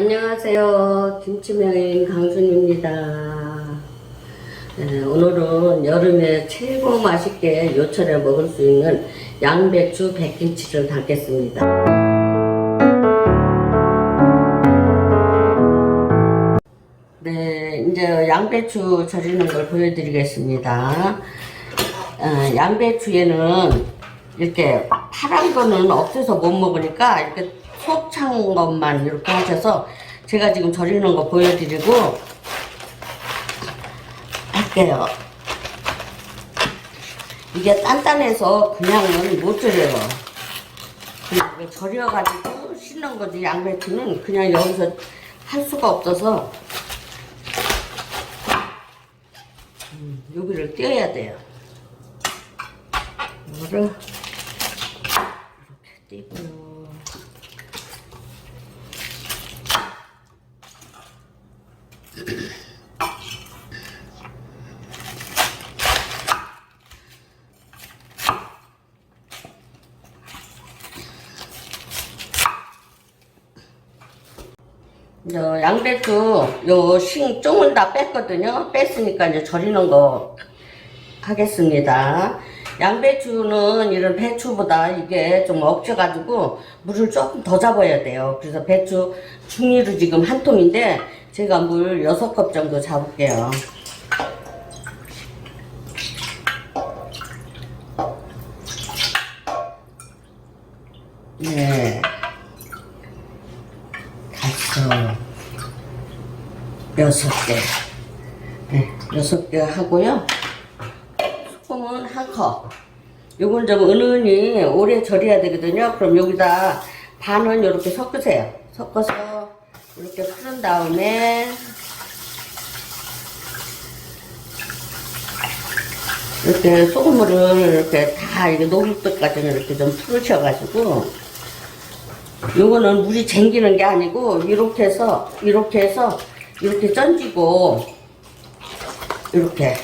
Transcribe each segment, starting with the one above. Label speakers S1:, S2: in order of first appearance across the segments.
S1: 안녕하세요. 김치명인 강순입니다. 오늘은 여름에 최고 맛있게 요철에 먹을 수 있는 양배추 백김치를 담겠습니다. 네, 이제 양배추 절이는 걸 보여드리겠습니다. 양배추에는 이렇게 파란 거는 없어서 못 먹으니까 이렇게 속 찬 것만 이렇게 하셔서 제가 지금 절이는 거 보여드리고 할게요. 이게 단단해서 그냥은 못 절여요. 그냥 절여가지고 씻는 거지. 양배추는 그냥 여기서 할 수가 없어서 여기를 떼어야 돼요. 이거를 이렇게 떼고요. 양배추 요 싱 쪽은 다 뺐거든요. 뺐으니까 이제 절이는 거 하겠습니다. 양배추는 이런 배추보다 이게 좀 억져가지고 물을 조금 더 잡아야 돼요. 그래서 배추 중리로 지금 한 통인데 제가 물 6컵 정도 잡을게요. 네. 6개. 네, 6개 하고요. 소금은 1컵. 요건 좀 은은히 오래 절여야 되거든요. 그럼 여기다 반은 이렇게 섞으세요. 섞어서 이렇게 풀은 다음에 이렇게 소금물을 이렇게 다 이게 녹을 때까지는 이렇게 좀 풀으셔가지고 요거는 물이 쟁기는 게 아니고 이렇게 해서 이렇게 던지고 이렇게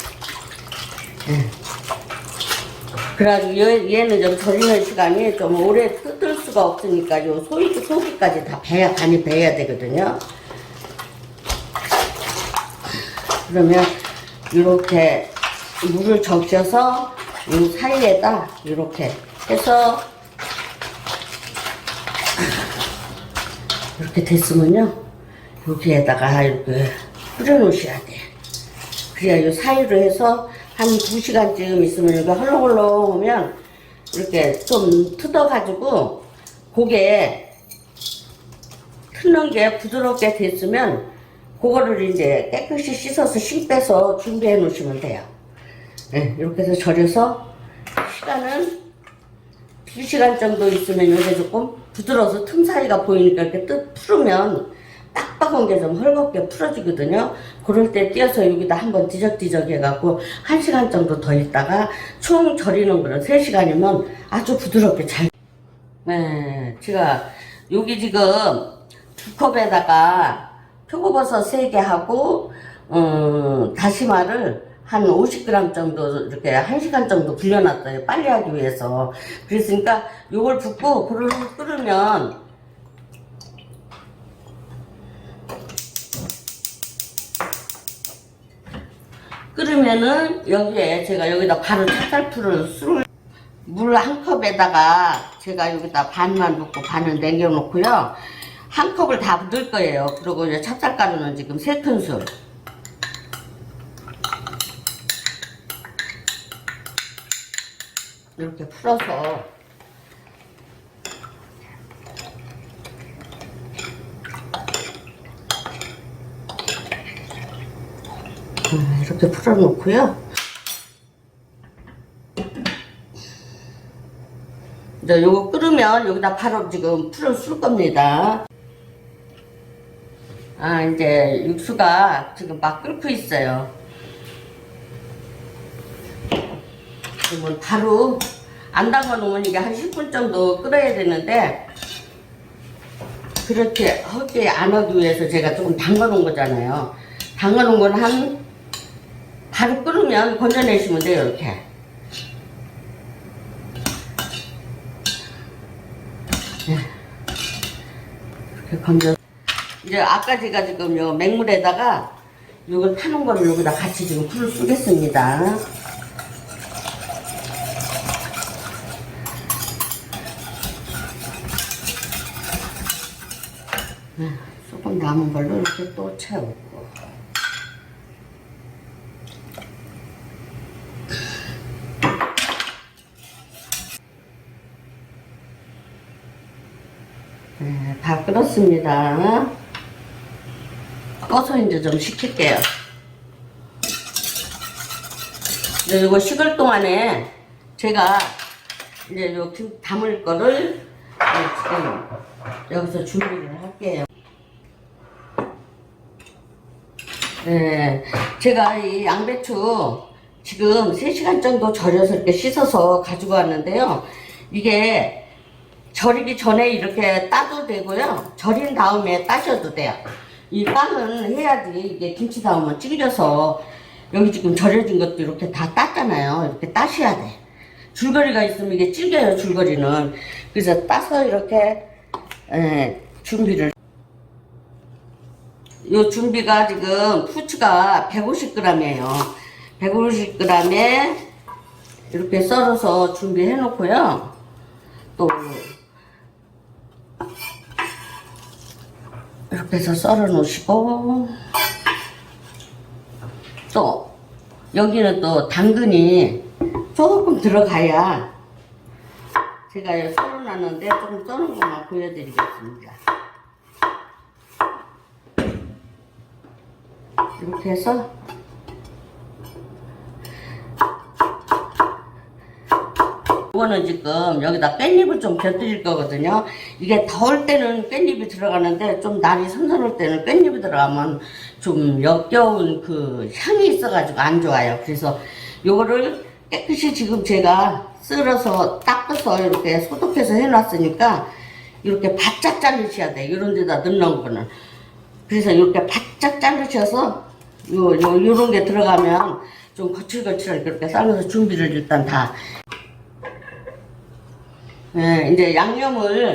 S1: 그래가지고 얘는 좀 절이는 시간이 좀 오래 뜯을 수가 없으니까 요 속이까지 다 간이 배야 되거든요. 그러면 이렇게 물을 적셔서 이 사이에다 이렇게 해서 이렇게 됐으면요 여기에다가 이렇게 뿌려 놓으셔야 돼. 그래야 이 사이로 해서 한 2시간쯤 있으면 이거 헐렁헐렁하면 이렇게 좀 뜯어가지고 고게 트는 게 부드럽게 됐으면 그거를 이제 깨끗이 씻어서 심 빼서 준비해 놓으시면 돼요. 네, 이렇게 해서 절여서 시간은 2시간 정도 있으면 이게 조금 부드러워서 틈 사이가 보이니까 이렇게 풀으면 빡빡한 게 좀 헐겁게 풀어지거든요. 그럴 때 띄어서 여기다 한번 뒤적뒤적 해갖고 1시간 정도 더 있다가 총 절이는 거는 3시간이면 아주 부드럽게 잘. 네, 제가 여기 지금 2컵에다가 표고버섯 3개 하고 다시마를 한 50g 정도 이렇게 1시간 정도 불려놨어요. 빨리 하기 위해서. 그랬으니까 요걸 붓고 그걸 끓으면은 여기에 제가 여기다 바로 찹쌀풀을 물 1컵에다가 제가 여기다 반만 넣고 반을 남겨놓고요. 1컵을 다 넣을 거예요. 그리고 이제 찹쌀가루는 지금 3큰술. 이렇게 풀어서 이렇게 풀어 놓고요. 이제 요거 끓으면 여기다 바로 지금 풀을 쓸 겁니다. 이제 육수가 지금 막 끓고 있어요. 그러면 바로 안 담가 놓으면 이게 한 10분 정도 끓여야 되는데 그렇게 허게 안 하기 위해서 제가 조금 담가 놓은 거잖아요. 담가 놓은 건 바로 끓으면 건져내시면 돼요. 이렇게 이렇게 건져 이제 아까 제가 지금 요 맹물에다가 요걸 타는 거를 여기다 같이 지금 풀을 쏘겠습니다. 조금 남은 걸로 이렇게 또 채우고. 네, 다 끓었습니다. 꺼서 이제 좀 식힐게요. 이제 이거 식을 동안에 제가 이제 요 김 담을 거를 지금 여기서 준비를 할게요. 네, 제가 이 양배추 지금 3시간 정도 절여서 이렇게 씻어서 가지고 왔는데요. 이게 절이기 전에 이렇게 따도 되고요. 절인 다음에 따셔도 돼요. 이 땀은 해야지 이게 김치 담으면 찔겨서 여기 지금 절여진 것도 이렇게 다 땄잖아요. 이렇게 따셔야 돼. 줄거리가 있으면 이게 찔겨요, 줄거리는. 그래서 따서 이렇게 준비를. 요 준비가 지금 후추가 150g이에요. 150g에 이렇게 썰어서 준비해 놓고요. 또 이렇게 해서 썰어 놓으시고, 또 여기는 또 당근이 조금 들어가야 제가 썰어 놨는데 조금 써는 것만 보여드리겠습니다. 이렇게 해서 이거는 지금 여기다 깻잎을 좀 곁들일 거거든요. 이게 더울 때는 깻잎이 들어가는데 좀 날이 선선할 때는 깻잎이 들어가면 좀 역겨운 그 향이 있어가지고 안 좋아요. 그래서 요거를 깨끗이 지금 제가 썰어서 닦아서 이렇게 소독해서 해놨으니까 이렇게 바짝 자르셔야 돼. 이런 데다 넣는 거는. 그래서 이렇게 바짝 자르셔서 요런 게 들어가면 좀 거칠거칠하게 그렇게 삶아서 준비를 일단 다. 네, 이제 양념을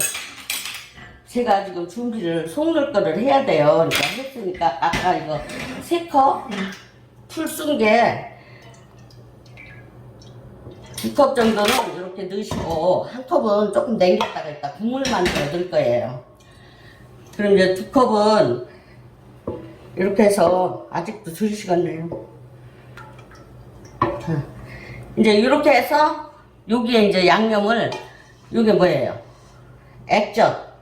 S1: 제가 지금 준비를 속을 거를 해야 돼요. 그러니까 했으니까 아까 이거 3컵 풀 쓴 게 2컵 정도는 이렇게 넣으시고 한 컵은 조금 남겼다가 일단 국물 만들어 넣을 거예요. 그럼 이제 2컵은 이렇게 해서 아직도 2시간네요. 이제 이렇게 해서 여기에 이제 양념을, 이게 뭐예요? 액젓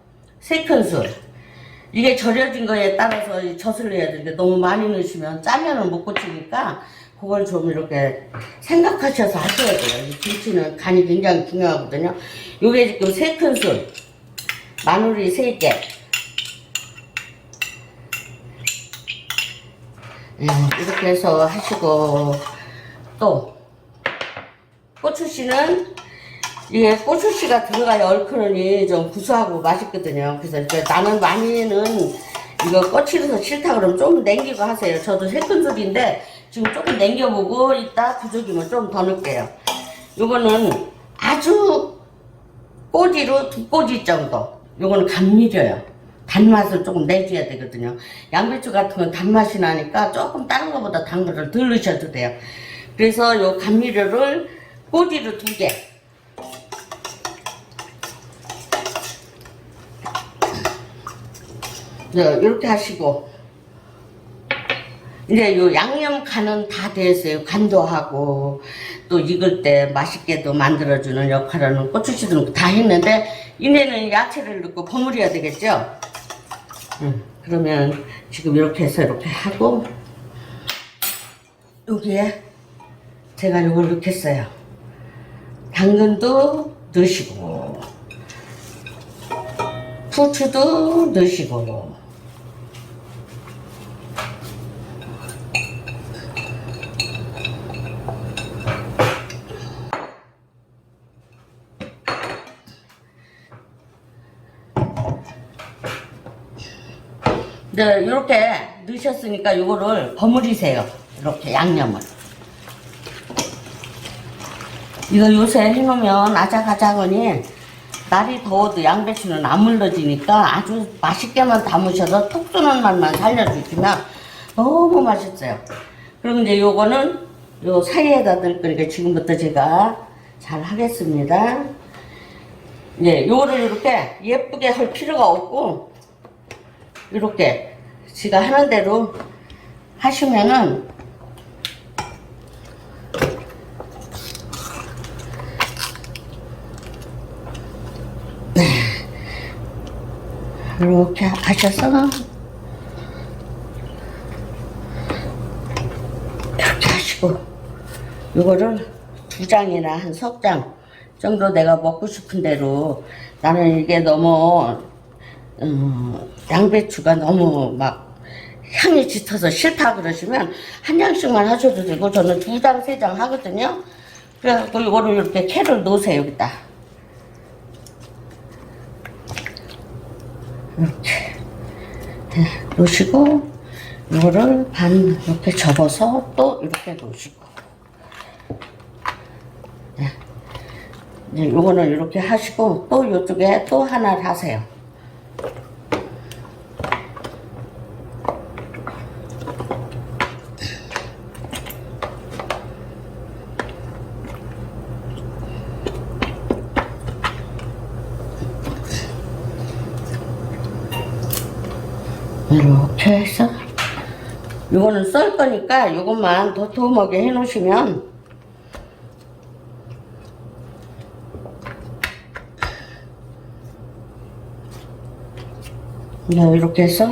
S1: 3큰술. 이게 절여진 거에 따라서 젖을 넣어야 되는데 너무 많이 넣으시면 짜면은 못 고치니까 그걸 좀 이렇게 생각하셔서 하셔야 돼요. 이 김치는 간이 굉장히 중요하거든요. 이게 지금 3큰술, 마늘이 3개. 이렇게 해서 하시고, 또 고추씨는 이게 고추씨가 들어가야 얼큰하니 좀 구수하고 맛있거든요. 그래서 이제 나는 많이는 이거 꼬치려서 싫다 그러면 좀 남기고 하세요. 저도 3큰술인데 지금 조금 남겨보고 이따 부족이면 좀 더 넣을게요. 요거는 아주 꼬지로 2꼬지 정도. 요거는 감미려요. 단맛을 조금 내줘야 되거든요. 양배추 같은 건 단맛이 나니까 조금 다른 것보다 단 거를 덜 넣으셔도 돼요. 그래서 요 감미료를 꼬지로 2개. 이렇게 하시고, 이제 요 양념 간은 다 됐어요. 간도 하고, 또 익을 때 맛있게도 만들어주는 역할은 고추씨도 다 했는데, 이제는 야채를 넣고 버무려야 되겠죠? 그러면 지금 이렇게 해서 이렇게 하고, 여기에 제가 요걸 넣겠어요. 당근도 넣으시고, 후추도 넣으시고, 네, 이렇게 넣으셨으니까 요거를 버무리세요. 이렇게 양념을. 이거 요새 해놓으면 아작아작하니 날이 더워도 양배추는 안 물러지니까 아주 맛있게만 담으셔서 톡 쏘는 맛만 살려주시면 너무 맛있어요. 그럼 이제 요거는 요 사이에다 넣을 거니까 지금부터 제가 잘 하겠습니다. 네, 요거를 이렇게 예쁘게 할 필요가 없고 이렇게 지가 하는 대로 하시면은 네, 이렇게 하셔서 이렇게 하시고 요거를 2장이나 한 3장 정도 내가 먹고 싶은 대로 나는 이게 너무 양배추가 너무 막 향이 짙어서 싫다 그러시면 한 장씩만 하셔도 되고 저는 2장, 3장 하거든요. 그래서 이거를 이렇게 캐를 넣으세요. 여기다 이렇게 놓으시고 이거를 반 이렇게 접어서 또 이렇게 놓으시고 이제 요거는 이렇게 하시고 또 이쪽에 또 하나를 하세요. 이렇게 해서 요거는 썰 거니까 요것만 도톰하게 해 놓으시면 이렇게 해서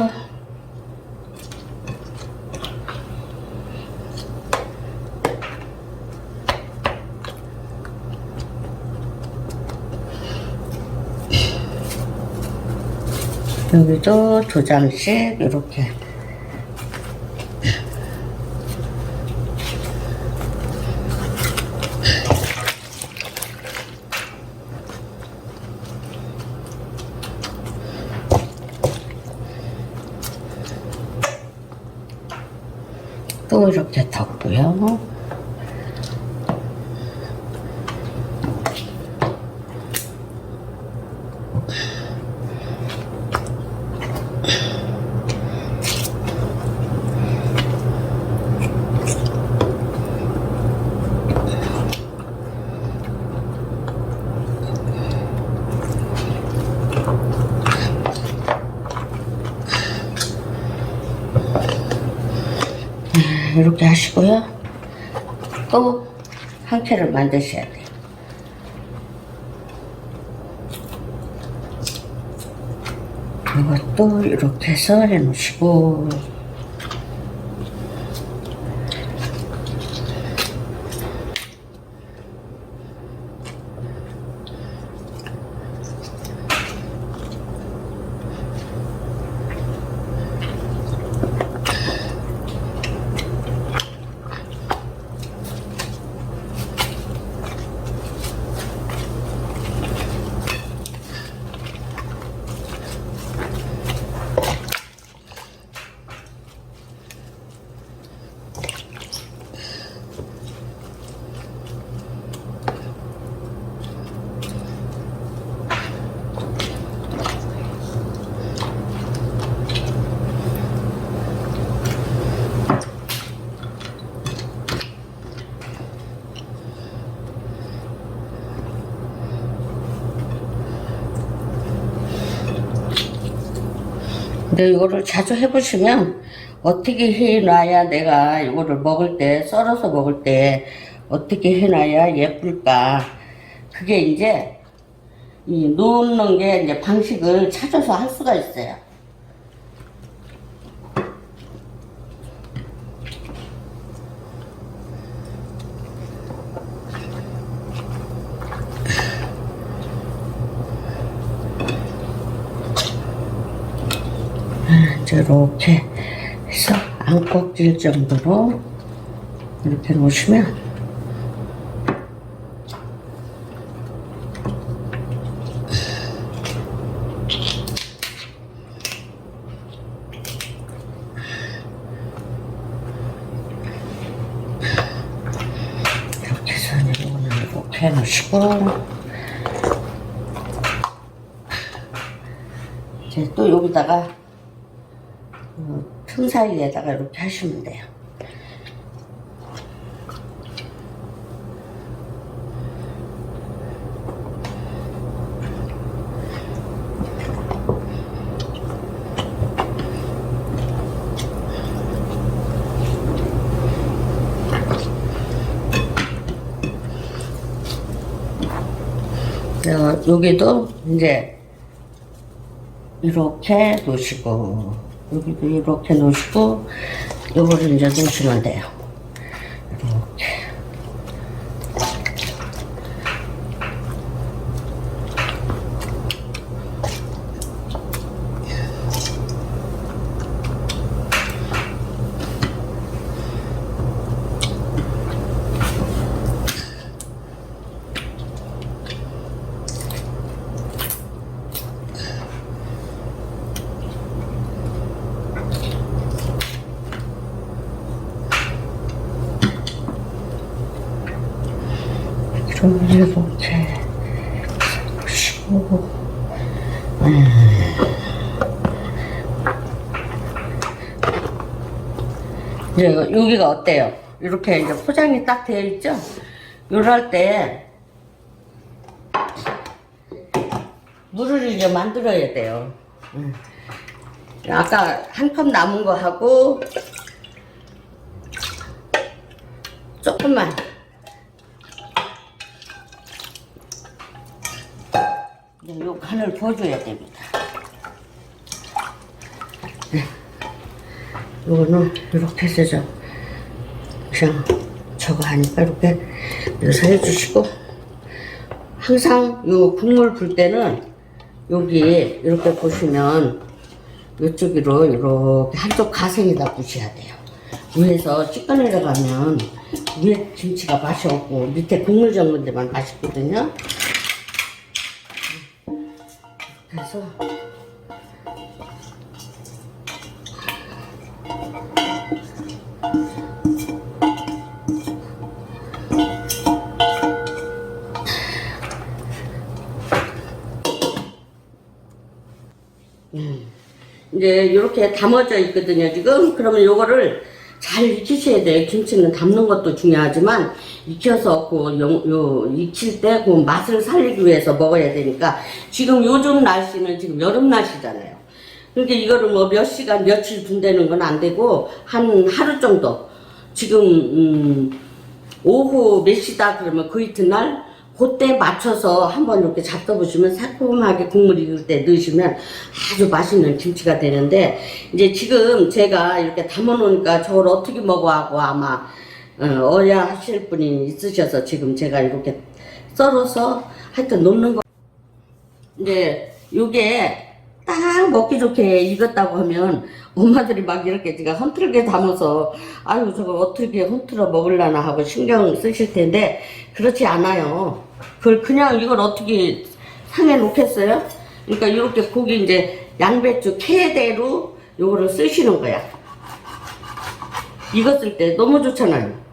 S1: 여기도 2장씩 이렇게 또 이렇게 덮고요. 이렇게 하시고요. 또 한 캔을 만드셔야 돼요. 이것도 이렇게 해서 해 놓으시고 근데 이거를 자주 해보시면 어떻게 해놔야 내가 이거를 먹을 때 썰어서 먹을 때 어떻게 해놔야 예쁠까 그게 이제 이 놓는 게 이제 방식을 찾아서 할 수가 있어요. 이렇게 해서 안 꺾일 정도로 이렇게 놓으시면 이렇게 해서 이거는 이렇게 해놓으시고 이제 또 여기다가 틈 사이에다가 이렇게 하시면 돼요. 여기도 이제 이렇게 놓으시고, 여기도 이렇게 놓으시고, 요거를 이제 놓으시면 돼요. 이렇게. 좀 이렇게 보시고 이제 여기가 어때요? 이렇게 이제 포장이 딱 되어 있죠? 요럴 때 물을 이제 만들어야 돼요. 아까 한 컵 남은 거 하고 조금만 요 간을 부어줘야 됩니다. 요거는 이렇게 해서 그냥 저거 하니까 이렇게 넣어서 해주시고, 항상 요 국물 불 때는 여기 이렇게 보시면 이쪽으로 이렇게 한쪽 가생에다 부셔야 돼요. 위에서 찌꺼 내려가면 위에 김치가 맛이 없고 밑에 국물 적는 데만 맛있거든요. 그래서 이제 이렇게 담아져 있거든요 지금. 그러면 요거를 잘 익히셔야 돼요. 김치는 담는 것도 중요하지만 익혀서 익힐 때 그 맛을 살리기 위해서 먹어야 되니까, 지금 요즘 날씨는 지금 여름 날씨잖아요. 그러니까 이거를 뭐 몇 시간 며칠 둔다는 건 안 되고 한 하루 정도, 지금 오후 몇 시다 그러면 그 이튿날 그때 맞춰서 한번 이렇게 잡숴보시면 새콤하게 국물 익을 때 넣으시면 아주 맛있는 김치가 되는데, 이제 지금 제가 이렇게 담아 놓으니까 저걸 어떻게 먹어 하고 아마 어야 하실 분이 있으셔서 지금 제가 이렇게 썰어서 하여튼 놓는 거. 이제 요게 딱 먹기 좋게 익었다고 하면 엄마들이 막 이렇게 제가 헌틀게 담아서 아유 저걸 어떻게 헌틀어 먹으려나 하고 신경 쓰실 텐데, 그렇지 않아요. 그걸 그냥 이걸 어떻게 상해 놓겠어요? 그러니까 이렇게 고기 이제 양배추 캐대로 요거를 쓰시는 거야. 익었을 때 너무 좋잖아요.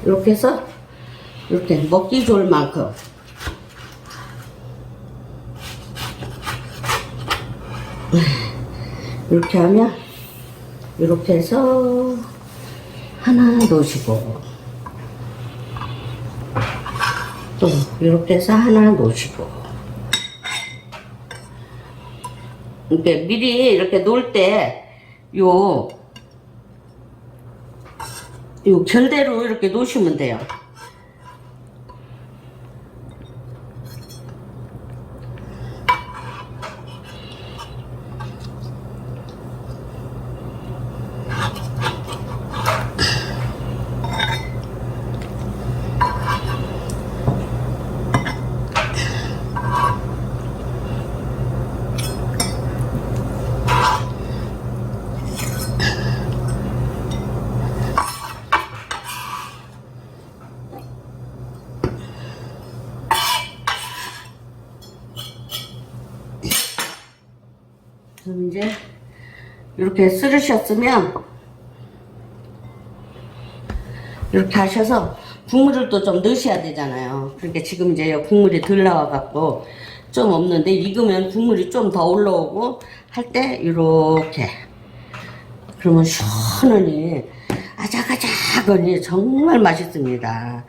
S1: 이렇게 해서 이렇게 먹기 좋을 만큼 이렇게 하면, 이렇게 해서 하나 놓으시고, 또 이렇게 해서 하나 놓으시고, 이렇게 미리 이렇게 놓을 때 요 결대로 이렇게 놓으시면 돼요. 그럼 이제 이렇게 쓸으셨으면 이렇게 하셔서 국물을 또 좀 넣으셔야 되잖아요. 그러니까 지금 이제 국물이 덜 나와갖고 좀 없는데, 익으면 국물이 좀 더 올라오고 할 때 이렇게 그러면 시원하니 아작아작하니 정말 맛있습니다.